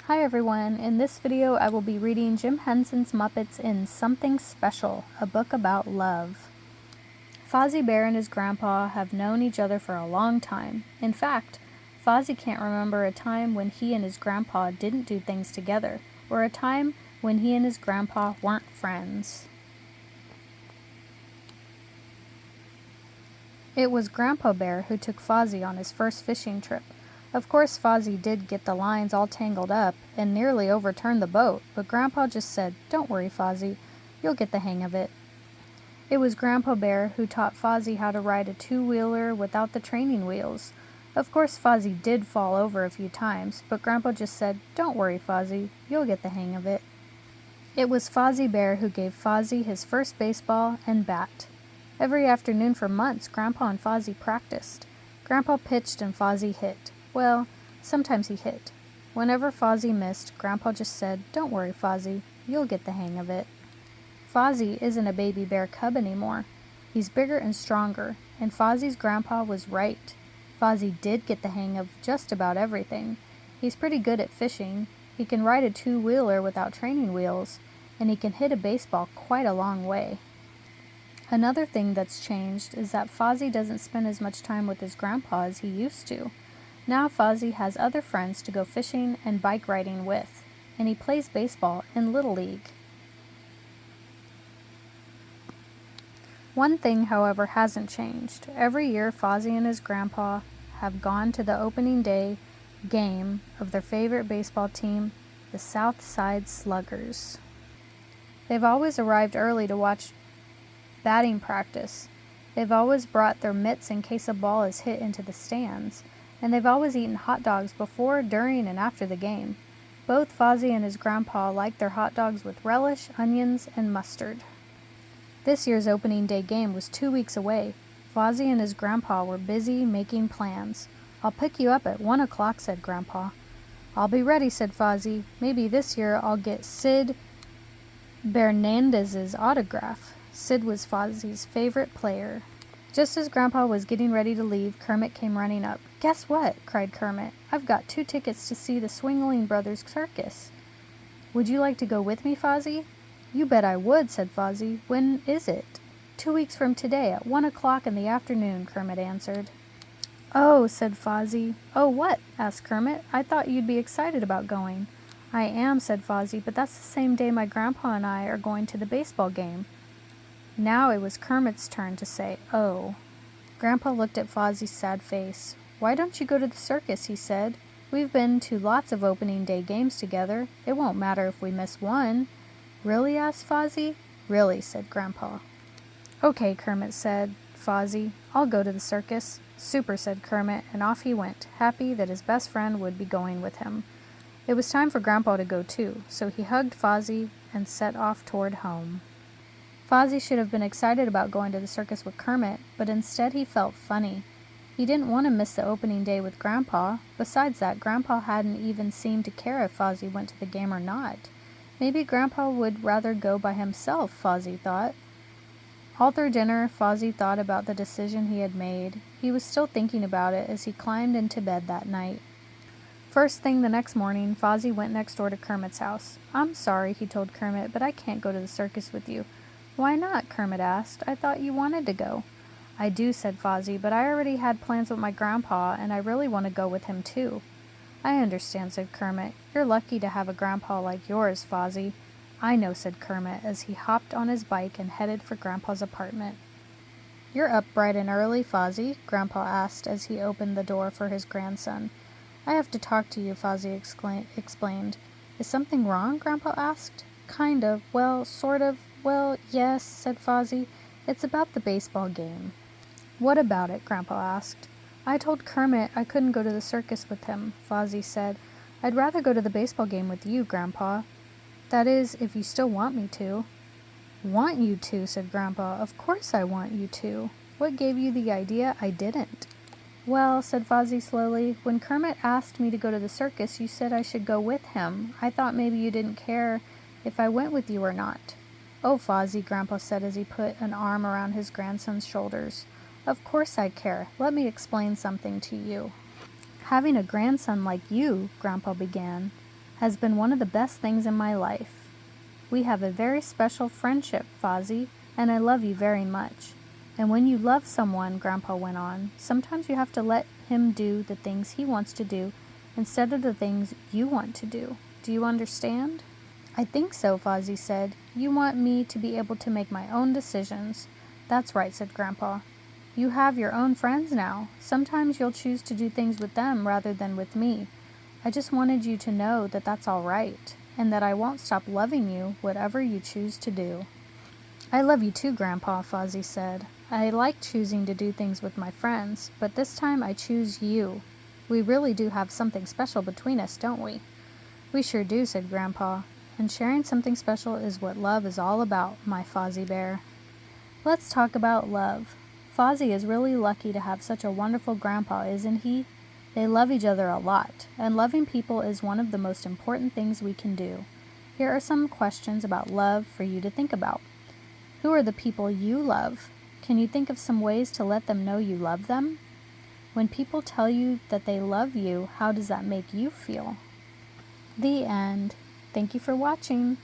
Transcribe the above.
Hi everyone, in this video I will be reading Jim Henson's Muppets in Something Special, a book about love. Fozzie Bear and his grandpa have known each other for a long time. In fact, Fozzie can't remember a time when he and his grandpa didn't do things together, or a time when he and his grandpa weren't friends. It was Grandpa Bear who took Fozzie on his first fishing trip. Of course, Fozzie did get the lines all tangled up and nearly overturned the boat, but Grandpa just said, "Don't worry, Fozzie, you'll get the hang of it." It was Grandpa Bear who taught Fozzie how to ride a two-wheeler without the training wheels. Of course, Fozzie did fall over a few times, but Grandpa just said, "Don't worry, Fozzie, you'll get the hang of it." It was Fozzie Bear who gave Fozzie his first baseball and bat. Every afternoon for months, Grandpa and Fozzie practiced. Grandpa pitched and Fozzie hit. Well, sometimes he hit. Whenever Fozzie missed, Grandpa just said, "Don't worry, Fozzie, you'll get the hang of it." Fozzie isn't a baby bear cub anymore. He's bigger and stronger, and Fozzie's grandpa was right. Fozzie did get the hang of just about everything. He's pretty good at fishing, he can ride a two-wheeler without training wheels, and he can hit a baseball quite a long way. Another thing that's changed is that Fozzie doesn't spend as much time with his grandpa as he used to. Now Fozzie has other friends to go fishing and bike riding with, and he plays baseball in Little League. One thing, however, hasn't changed. Every year, Fozzie and his grandpa have gone to the opening day game of their favorite baseball team, the South Side Sluggers. They've always arrived early to watch batting practice. They've always brought their mitts in case a ball is hit into the stands. And they've always eaten hot dogs before, during, and after the game. Both Fozzie and his grandpa like their hot dogs with relish, onions, and mustard. This year's opening day game was 2 weeks away. Fozzie and his grandpa were busy making plans. "I'll pick you up at 1 o'clock, said Grandpa. "I'll be ready," said Fozzie. "Maybe this year I'll get Sid Bernandez's autograph." Sid was Fozzie's favorite player. Just as Grandpa was getting ready to leave, Kermit came running up. "Guess what?" cried Kermit. "I've got 2 tickets to see the Swingling Brothers Circus. Would you like to go with me, Fozzie?" "You bet I would," said Fozzie. "When is it?" 2 weeks from today, at 1 o'clock in the afternoon," Kermit answered. "Oh," said Fozzie. "Oh, what?" asked Kermit. "I thought you'd be excited about going." "I am," said Fozzie, "but that's the same day my grandpa and I are going to the baseball game." Now it was Kermit's turn to say, "Oh." Grandpa looked at Fozzie's sad face. "Why don't you go to the circus?" he said. "We've been to lots of opening day games together. It won't matter if we miss one." "Really?" asked Fozzie. "Really," said Grandpa. "Okay," Kermit said. "Fozzie, I'll go to the circus." "Super," said Kermit, and off he went, happy that his best friend would be going with him. It was time for Grandpa to go too, so he hugged Fozzie and set off toward home. Fozzie should have been excited about going to the circus with Kermit, but instead he felt funny. He didn't want to miss the opening day with Grandpa. Besides that, Grandpa hadn't even seemed to care if Fozzie went to the game or not. Maybe Grandpa would rather go by himself, Fozzie thought. All through dinner, Fozzie thought about the decision he had made. He was still thinking about it as he climbed into bed that night. First thing the next morning, Fozzie went next door to Kermit's house. "I'm sorry," he told Kermit, "but I can't go to the circus with you." "Why not?" Kermit asked. "I thought you wanted to go." "I do," said Fozzie, "but I already had plans with my grandpa, and I really want to go with him too." "I understand," said Kermit. "You're lucky to have a grandpa like yours, Fozzie." "I know," said Kermit, as he hopped on his bike and headed for Grandpa's apartment. "You're up bright and early, Fozzie?" Grandpa asked as he opened the door for his grandson. "I have to talk to you," Fozzie explained. "Is something wrong?" Grandpa asked. "Kind of. Well, sort of. Well, yes," said Fozzie. "It's about the baseball game." "What about it?" Grandpa asked. "I told Kermit I couldn't go to the circus with him," Fozzie said. "I'd rather go to the baseball game with you, Grandpa. That is, if you still want me to." "Want you to?" said Grandpa. "Of course I want you to. What gave you the idea I didn't?" "Well," said Fozzie slowly, "when Kermit asked me to go to the circus, you said I should go with him. I thought maybe you didn't care if I went with you or not." "Oh, Fozzie," Grandpa said as he put an arm around his grandson's shoulders. "Of course I care. Let me explain something to you." "Having a grandson like you," Grandpa began. has been one of the best things in my life. We have a very special friendship, Fozzie, and I love you very much. And when you love someone, Grandpa went on, sometimes you have to let him do the things he wants to do instead of the things you want to do. Do you understand? I think so, Fozzie said. You want me to be able to make my own decisions. That's right, said Grandpa. You have your own friends now. Sometimes you'll choose to do things with them rather than with me. I just wanted you to know that that's all right, and that I won't stop loving you, whatever you choose to do. I love you too, Grandpa, Fozzie said. I like choosing to do things with my friends, but this time I choose you. We really do have something special between us, don't we? We sure do, said Grandpa. And sharing something special is what love is all about, my Fozzie Bear. Let's talk about love. Fozzie is really lucky to have such a wonderful grandpa, isn't he? They love each other a lot, and loving people is one of the most important things we can do. Here are some questions about love for you to think about. Who are the people you love? Can you think of some ways to let them know you love them? When people tell you that they love you, how does that make you feel? The end. Thank you for watching.